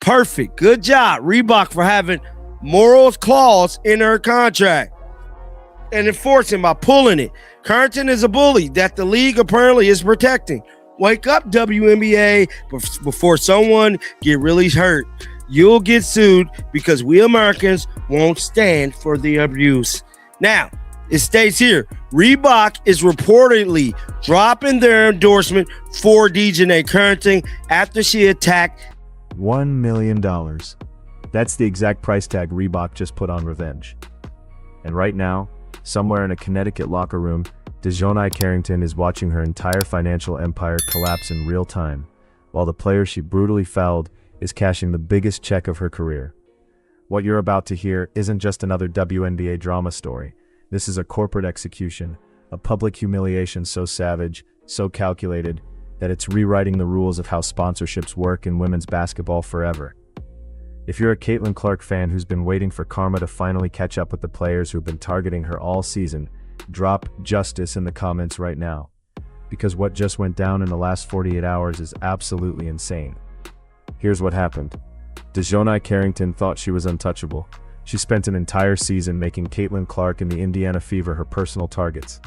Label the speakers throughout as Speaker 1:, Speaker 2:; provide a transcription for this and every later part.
Speaker 1: Perfect. Good job, Reebok, for having morals clause in her contract and enforcing by pulling it. Carrington is a bully that the league apparently is protecting. Wake up, WNBA, before someone get really hurt. You'll get sued because we Americans won't stand for the abuse. Now, it states here, Reebok is reportedly dropping their endorsement for DiJonai Carrington after she attacked
Speaker 2: $1 million. That's the exact price tag Reebok just put on revenge. And right now, somewhere in a Connecticut locker room, DiJonai Carrington is watching her entire financial empire collapse in real time, while the player she brutally fouled is cashing the biggest check of her career. What you're about to hear isn't just another WNBA drama story. This is a corporate execution, a public humiliation so savage, so calculated, that it's rewriting the rules of how sponsorships work in women's basketball forever. If you're a Caitlin Clark fan who's been waiting for karma to finally catch up with the players who've been targeting her all season, drop justice in the comments right now. Because what just went down in the last 48 hours is absolutely insane. Here's what happened. DiJonai Carrington thought she was untouchable. She spent an entire season making Caitlin Clark and the Indiana Fever her personal targets.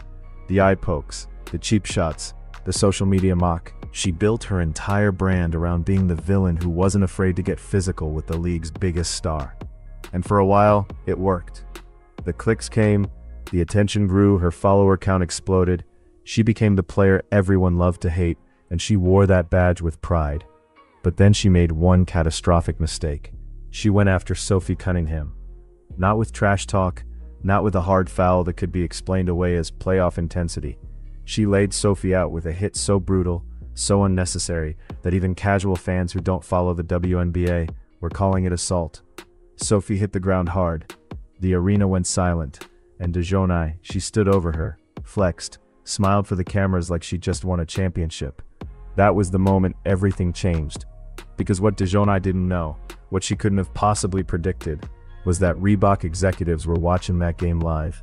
Speaker 2: The eye pokes, the cheap shots, the social media mock. She built her entire brand around being the villain who wasn't afraid to get physical with the league's biggest star. And for a while, it worked. The clicks came, the attention grew, her follower count exploded. She became the player everyone loved to hate, and she wore that badge with pride. But then she made one catastrophic mistake. She went after Sophie Cunningham. Not with trash talk, not with a hard foul that could be explained away as playoff intensity. She laid Sophie out with a hit so brutal, so unnecessary, that even casual fans who don't follow the WNBA were calling it assault. Sophie hit the ground hard. The arena went silent, and DiJonai, she stood over her, flexed, smiled for the cameras like she just won a championship. That was the moment everything changed. Because what DiJonai didn't know, what she couldn't have possibly predicted, was that Reebok executives were watching that game live.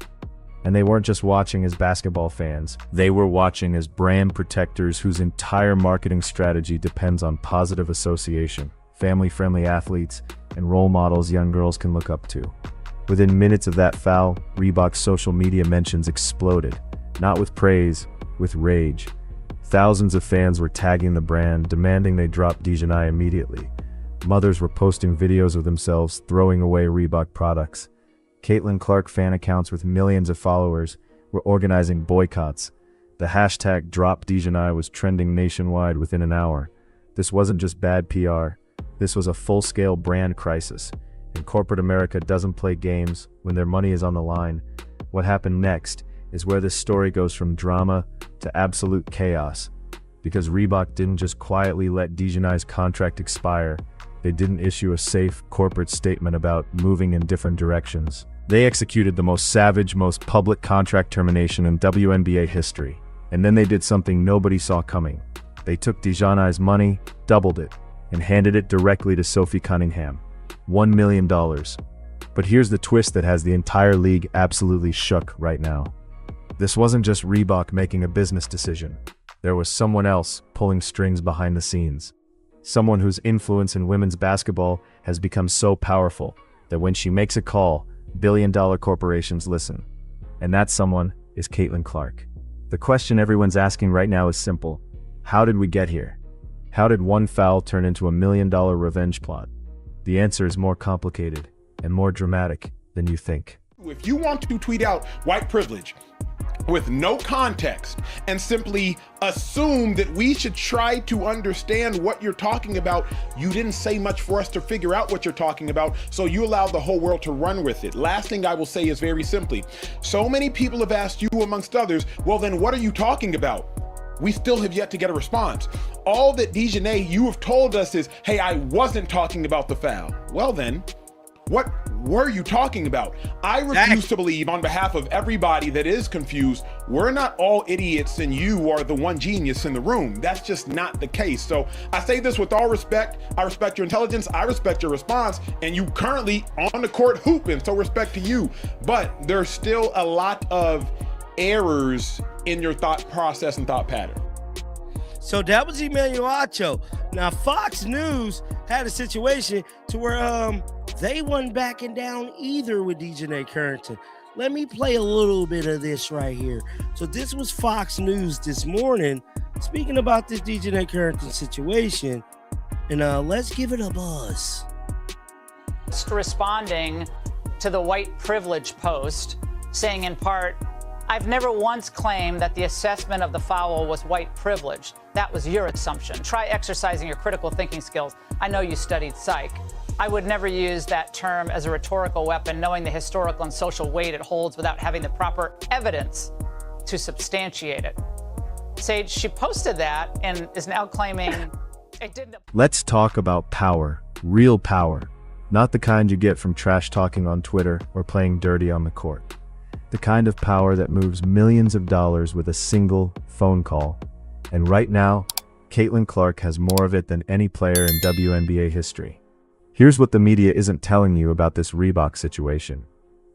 Speaker 2: And they weren't just watching as basketball fans, they were watching as brand protectors whose entire marketing strategy depends on positive association, family-friendly athletes, and role models young girls can look up to. Within minutes of that foul, Reebok's social media mentions exploded, not with praise, with rage. Thousands of fans were tagging the brand, demanding they drop DiJonai immediately. Mothers were posting videos of themselves throwing away Reebok products. Caitlin Clark fan accounts with millions of followers were organizing boycotts. The hashtag #DropDiJonai was trending nationwide within an hour. This wasn't just bad PR. This was a full-scale brand crisis. And corporate America doesn't play games when their money is on the line. What happened next is where this story goes from drama to absolute chaos. Because Reebok didn't just quietly let DiJonai's contract expire. They didn't issue a safe corporate statement about moving in different directions. They executed the most savage, most public contract termination in WNBA history. And then they did something nobody saw coming. They took DiJonai's money, doubled it, and handed it directly to Sophie Cunningham. $1 million. But here's the twist that has the entire league absolutely shook right now. This wasn't just Reebok making a business decision. There was someone else pulling strings behind the scenes. Someone whose influence in women's basketball has become so powerful that when she makes a call, billion-dollar corporations listen. And that someone is Caitlin Clark. The question everyone's asking right now is simple. How did we get here? How did one foul turn into $1 million revenge plot? The answer is more complicated and more dramatic than you think.
Speaker 3: If you want to tweet out white privilege with no context and simply assume that we should try to understand what you're talking about, you didn't say much for us to figure out what you're talking about, so you allowed the whole world to run with it. Last thing I will say is very simply, so many people have asked you, amongst others, well then what are you talking about? We still have yet to get a response. All that DiJonai, you have told us is, hey, I wasn't talking about the foul. Well then, what were you talking about? I refuse to believe, on behalf of everybody that is confused, we're not all idiots and you are the one genius in the room. That's just not the case. So I say this with all respect. I respect your intelligence. I respect your response. And you currently on the court hooping, so respect to you. But there's still a lot of errors in your thought process and thought pattern.
Speaker 1: So that was Emmanuel Acho. Now, Fox News had a situation to where they wasn't backing down either with DiJonai Carrington. Let me play a little bit of this right here. So this was Fox News this morning speaking about this DiJonai Carrington situation. And let's give it a buzz.
Speaker 4: Responding to the white privilege post, saying in part, I've never once claimed that the assessment of the foul was white privilege. That was your assumption. Try exercising your critical thinking skills. I know you studied psych. I would never use that term as a rhetorical weapon, knowing the historical and social weight it holds without having the proper evidence to substantiate it. Sage, she posted that and is now claiming it didn't.
Speaker 2: Let's talk about power, real power, not the kind you get from trash talking on Twitter or playing dirty on the court. The kind of power that moves millions of dollars with a single phone call. And right now, Caitlin Clark has more of it than any player in WNBA history. Here's what the media isn't telling you about this Reebok situation.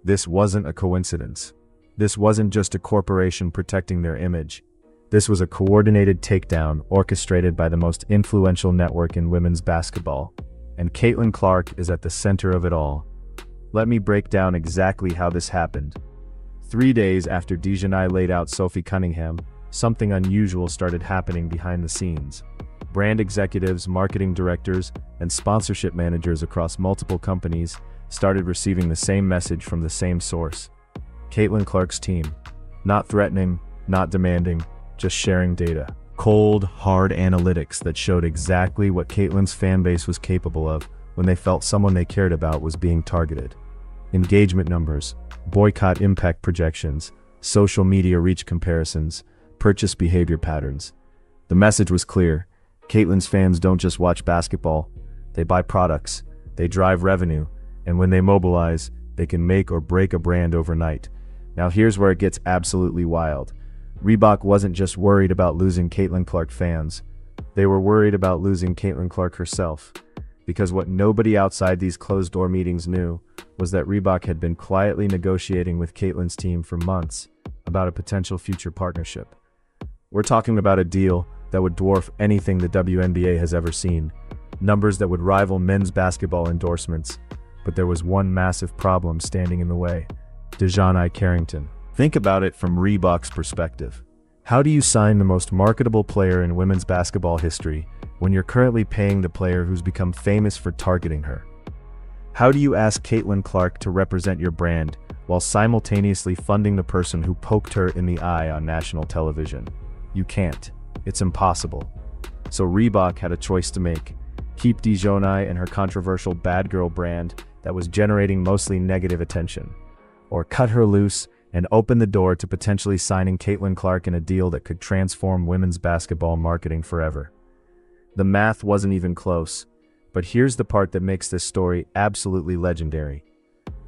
Speaker 2: This wasn't a coincidence. This wasn't just a corporation protecting their image. This was a coordinated takedown orchestrated by the most influential network in women's basketball. And Caitlin Clark is at the center of it all. Let me break down exactly how this happened. 3 days after DiJonai laid out Sophie Cunningham, something unusual started happening behind the scenes. Brand executives, marketing directors, and sponsorship managers across multiple companies started receiving the same message from the same source. Caitlin Clark's team. Not threatening, not demanding, just sharing data. Cold, hard analytics that showed exactly what Caitlin's fan base was capable of when they felt someone they cared about was being targeted. Engagement numbers, boycott impact projections, social media reach comparisons, purchase behavior patterns. The message was clear. Caitlin's fans don't just watch basketball, they buy products, they drive revenue, and when they mobilize, they can make or break a brand overnight. Now here's where it gets absolutely wild. Reebok wasn't just worried about losing Caitlin Clark fans, they were worried about losing Caitlin Clark herself. Because what nobody outside these closed-door meetings knew was that Reebok had been quietly negotiating with Caitlin's team for months about a potential future partnership. We're talking about a deal that would dwarf anything the WNBA has ever seen, numbers that would rival men's basketball endorsements. But there was one massive problem standing in the way: DiJonai Carrington. Think about it from Reebok's perspective. How do you sign the most marketable player in women's basketball history when you're currently paying the player who's become famous for targeting her? How do you ask Caitlin Clark to represent your brand while simultaneously funding the person who poked her in the eye on national television? You can't. It's impossible. So Reebok had a choice to make: keep DiJonai and her controversial bad girl brand that was generating mostly negative attention, or cut her loose and open the door to potentially signing Caitlin Clark in a deal that could transform women's basketball marketing forever. The math wasn't even close, but here's the part that makes this story absolutely legendary.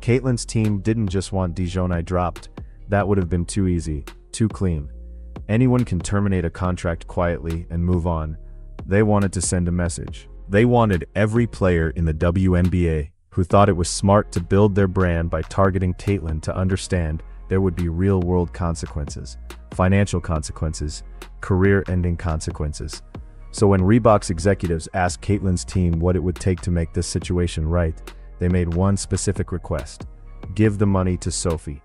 Speaker 2: Caitlin's team didn't just want DiJonai dropped. That would have been too easy, too clean. Anyone can terminate a contract quietly and move on. They wanted to send a message. They wanted every player in the WNBA who thought it was smart to build their brand by targeting Caitlin to understand there would be real-world consequences, financial consequences, career-ending consequences. So when Reebok's executives asked Caitlin's team what it would take to make this situation right, they made one specific request: give the money to Sophie.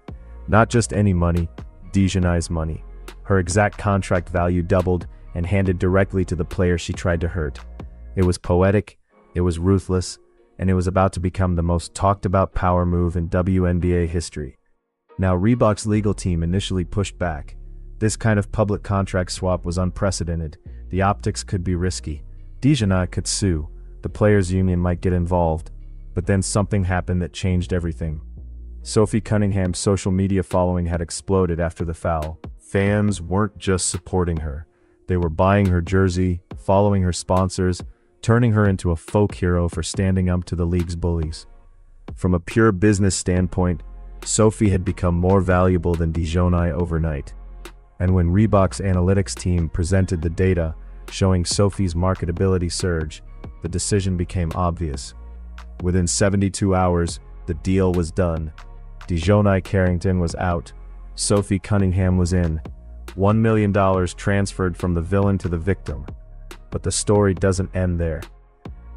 Speaker 2: Not just any money, DiJonai's money. Her exact contract value doubled and handed directly to the player she tried to hurt. It was poetic, it was ruthless, and it was about to become the most talked about power move in WNBA history. Now Reebok's legal team initially pushed back. This kind of public contract swap was unprecedented. The optics could be risky. DiJonai could sue. The players' union might get involved. But then something happened that changed everything. Sophie Cunningham's social media following had exploded after the foul. Fans weren't just supporting her. They were buying her jersey, following her sponsors, turning her into a folk hero for standing up to the league's bullies. From a pure business standpoint, Sophie had become more valuable than DiJonai overnight. And when Reebok's analytics team presented the data showing Sophie's marketability surge, the decision became obvious. Within 72 hours, the deal was done. DiJonai Carrington was out. Sophie Cunningham was in. $1 million transferred from the villain to the victim. But the story doesn't end there.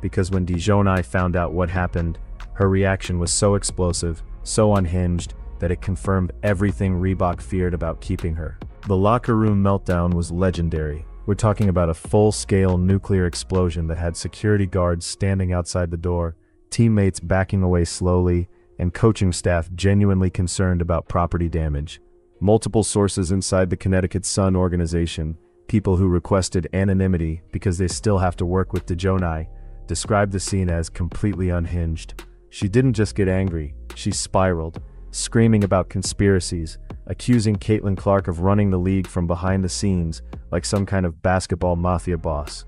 Speaker 2: Because when DiJonai found out what happened, her reaction was so explosive, so unhinged, that it confirmed everything Reebok feared about keeping her. The locker room meltdown was legendary. We're talking about a full-scale nuclear explosion that had security guards standing outside the door, teammates backing away slowly, and coaching staff genuinely concerned about property damage. Multiple sources inside the Connecticut Sun organization, people who requested anonymity because they still have to work with DiJonai, described the scene as completely unhinged. She didn't just get angry, she spiraled, screaming about conspiracies, accusing Caitlin Clark of running the league from behind the scenes like some kind of basketball mafia boss,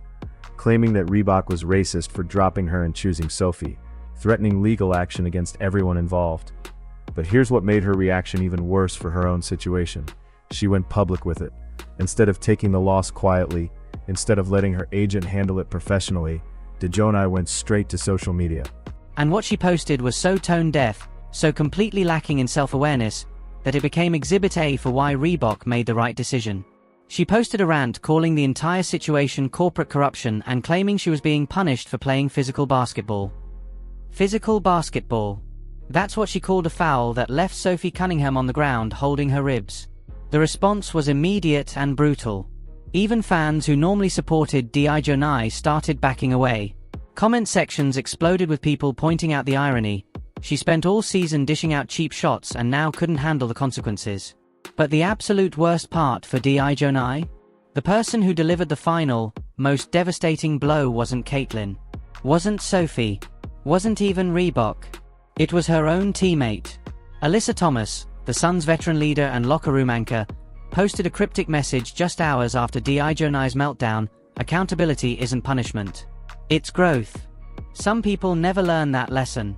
Speaker 2: claiming that Reebok was racist for dropping her and choosing Sophie, threatening legal action against everyone involved. But here's what made her reaction even worse for her own situation. She went public with it. Instead of taking the loss quietly, instead of letting her agent handle it professionally, DiJonai went straight to social media.
Speaker 5: And what she posted was so tone-deaf, so completely lacking in self-awareness, that it became Exhibit A for why Reebok made the right decision. She posted a rant calling the entire situation corporate corruption and claiming she was being punished for playing physical basketball. Physical basketball. That's what she called a foul that left Sophie Cunningham on the ground holding her ribs. The response was immediate and brutal. Even fans who normally supported DiJonai started backing away. Comment sections exploded with people pointing out the irony. She spent all season dishing out cheap shots and now couldn't handle the consequences. But the absolute worst part for DiJonai? The person who delivered the final, most devastating blow wasn't Caitlin. Wasn't Sophie. Wasn't even Reebok. It was her own teammate. Alyssa Thomas, the Suns' veteran leader and locker room anchor, posted a cryptic message just hours after DiJonai's meltdown: accountability isn't punishment. It's growth. Some people never learn that lesson.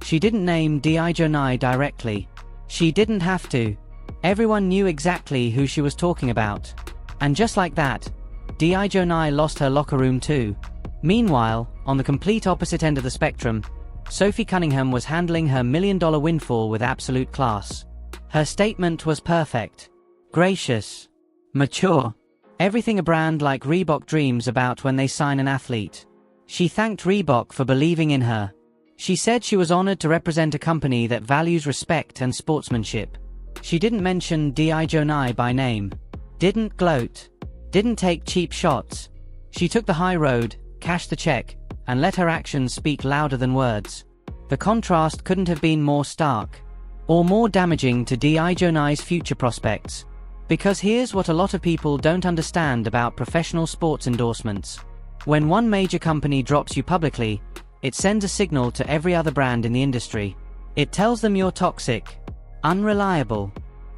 Speaker 5: She didn't name DiJonai directly. She didn't have to. Everyone knew exactly who she was talking about. And just like that, DiJonai lost her locker room too. Meanwhile, on the complete opposite end of the spectrum, Sophie Cunningham was handling her million-dollar windfall with absolute class. Her statement was perfect. Gracious. Mature. Everything a brand like Reebok dreams about when they sign an athlete. She thanked Reebok for believing in her. She said she was honored to represent a company that values respect and sportsmanship. She didn't mention DiJonai by name. Didn't gloat. Didn't take cheap shots. She took the high road, cashed the check, and let her actions speak louder than words. The contrast couldn't have been more stark. Or more damaging to DiJonai's future prospects. Because here's what a lot of people don't understand about professional sports endorsements. When one major company drops you publicly, it sends a signal to every other brand in the industry. It tells them you're toxic, unreliable,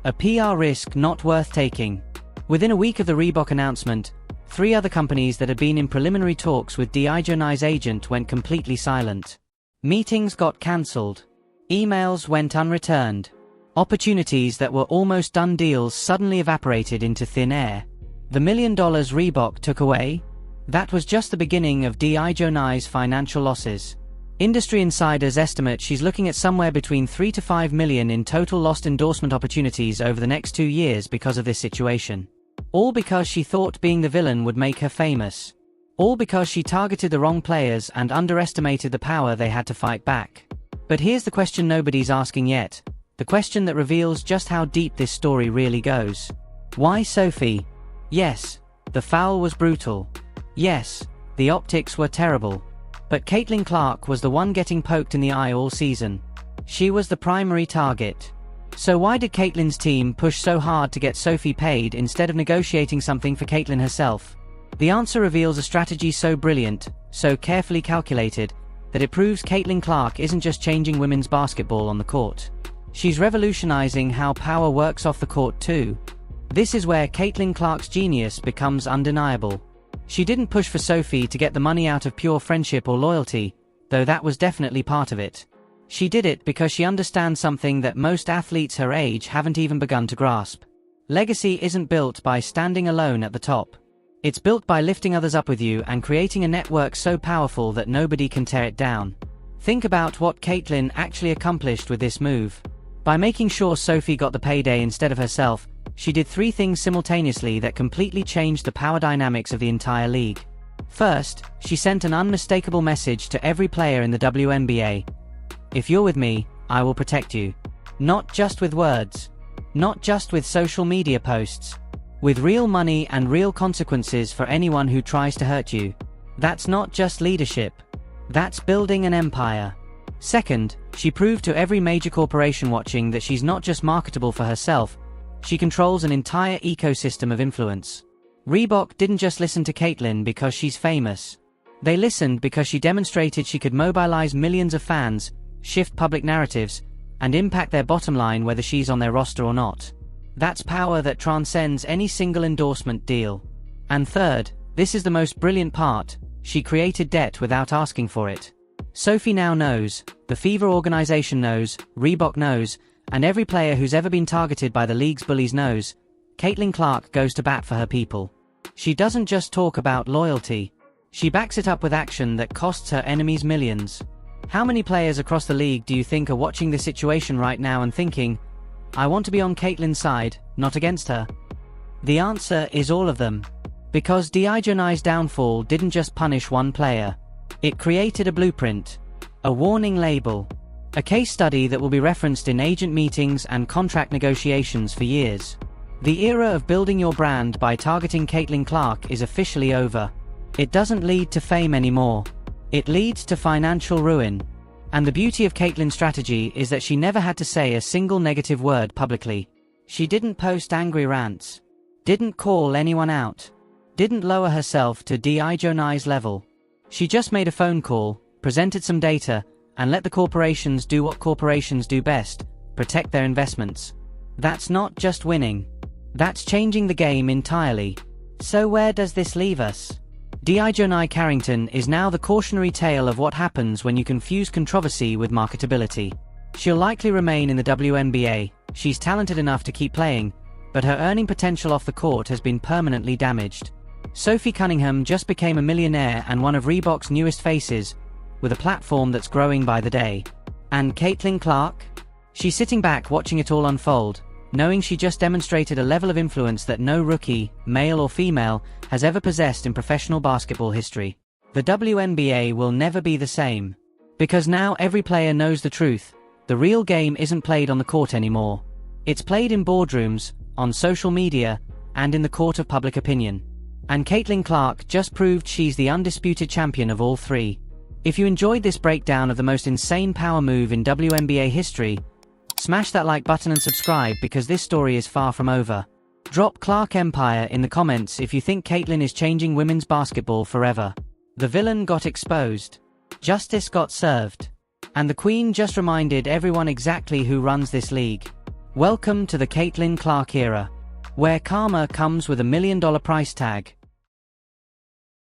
Speaker 5: a PR risk not worth taking. Within a week of the Reebok announcement, 3 other companies that had been in preliminary talks with DiJonai's agent went completely silent. Meetings got cancelled. Emails went unreturned. Opportunities that were almost done deals suddenly evaporated into thin air. The $1 million Reebok took away? That was just the beginning of DiJonai's financial losses. Industry insiders estimate she's looking at somewhere between $3 to $5 million in total lost endorsement opportunities over the next 2 years because of this situation. All because she thought being the villain would make her famous. All because she targeted the wrong players and underestimated the power they had to fight back. But here's the question nobody's asking yet. The question that reveals just how deep this story really goes. Why Sophie? Yes, the foul was brutal. Yes, the optics were terrible. But Caitlin Clark was the one getting poked in the eye all season. She was the primary target. So why did Caitlin's team push so hard to get Sophie paid instead of negotiating something for Caitlin herself? The answer reveals a strategy so brilliant, so carefully calculated, that it proves Caitlin Clark isn't just changing women's basketball on the court. She's revolutionizing how power works off the court too. This is where Caitlin Clark's genius becomes undeniable. She didn't push for Sophie to get the money out of pure friendship or loyalty, though that was definitely part of it. She did it because she understands something that most athletes her age haven't even begun to grasp. Legacy isn't built by standing alone at the top. It's built by lifting others up with you and creating a network so powerful that nobody can tear it down. Think about what Caitlin actually accomplished with this move. By making sure Sophie got the payday instead of herself, she did three things simultaneously that completely changed the power dynamics of the entire league. First, she sent an unmistakable message to every player in the WNBA. If you're with me, I will protect you. Not just with words. Not just with social media posts. With real money and real consequences for anyone who tries to hurt you. That's not just leadership. That's building an empire. Second, she proved to every major corporation watching that she's not just marketable for herself, she controls an entire ecosystem of influence. Reebok didn't just listen to Caitlyn because she's famous. They listened because she demonstrated she could mobilize millions of fans, shift public narratives, and impact their bottom line whether she's on their roster or not. That's power that transcends any single endorsement deal. And third, this is the most brilliant part, she created debt without asking for it. Sophie now knows, the Fever organization knows, Reebok knows, and every player who's ever been targeted by the league's bullies knows, Caitlyn Clark goes to bat for her people. She doesn't just talk about loyalty. She backs it up with action that costs her enemies millions. How many players across the league do you think are watching this situation right now and thinking, I want to be on Caitlyn's side, not against her? The answer is all of them. Because DiJonai's downfall didn't just punish one player. It created a blueprint. A warning label. A case study that will be referenced in agent meetings and contract negotiations for years. The era of building your brand by targeting Caitlyn Clark is officially over. It doesn't lead to fame anymore. It leads to financial ruin. And the beauty of Caitlyn's strategy is that she never had to say a single negative word publicly. She didn't post angry rants. Didn't call anyone out. Didn't lower herself to DiJonai's level. She just made a phone call, presented some data, and let the corporations do what corporations do best, protect their investments. That's not just winning. That's changing the game entirely. So where does this leave us? DiJonai Carrington is now the cautionary tale of what happens when you confuse controversy with marketability. She'll likely remain in the WNBA, she's talented enough to keep playing, but her earning potential off the court has been permanently damaged. Sophie Cunningham just became a millionaire and one of Reebok's newest faces, with a platform that's growing by the day. And Caitlyn Clark? She's sitting back watching it all unfold, knowing she just demonstrated a level of influence that no rookie, male or female, has ever possessed in professional basketball history. The WNBA will never be the same. Because now every player knows the truth, the real game isn't played on the court anymore. It's played in boardrooms, on social media, and in the court of public opinion. And Caitlyn Clark just proved she's the undisputed champion of all three. If you enjoyed this breakdown of the most insane power move in WNBA history, smash that like button and subscribe because this story is far from over. Drop Clark Empire in the comments if you think Caitlyn is changing women's basketball forever. The villain got exposed. Justice got served. And the Queen just reminded everyone exactly who runs this league. Welcome to the Caitlyn Clark era, where karma comes with $1 million price tag.